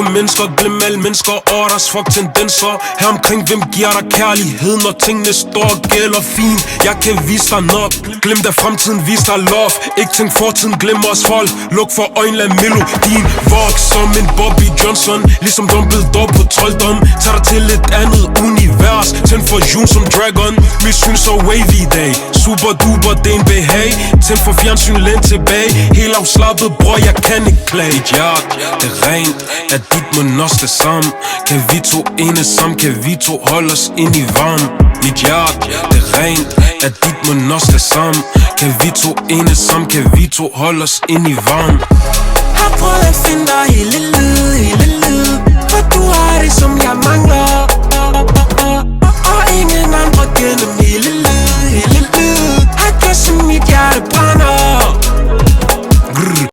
på mennesker, glem alle mennesker og deres fuck tendenser. Her omkring, hvem giver dig kærlighed, når tingene står og gælder fint. Jeg kan vise dig nok, glem da fremtiden, vis dig love. Ikke tænk fortiden, glem os folk. Luk for øjne, lad melodien vokse som en Bobby Johnson. Ligesom Dumbledore på trolddom. Tag dig til et andet univers, tænd for June som Dragon. Mit syn så wavy i dag, super duper, det er en behag. Tænd for fjernsyn, læn tilbage. Helt afslappet, bror, jeg kan ikke klage. Ja, det er rent, at dit mund også det samme. Kan vi to enes sammen, kan vi to holde os ind i varme. Mit hjerte, det er rent, at dit mund også det samme. Kan vi to enes sammen, kan vi to holde os ind i varme. Har prøvet at finde dig hele livet, hele livet.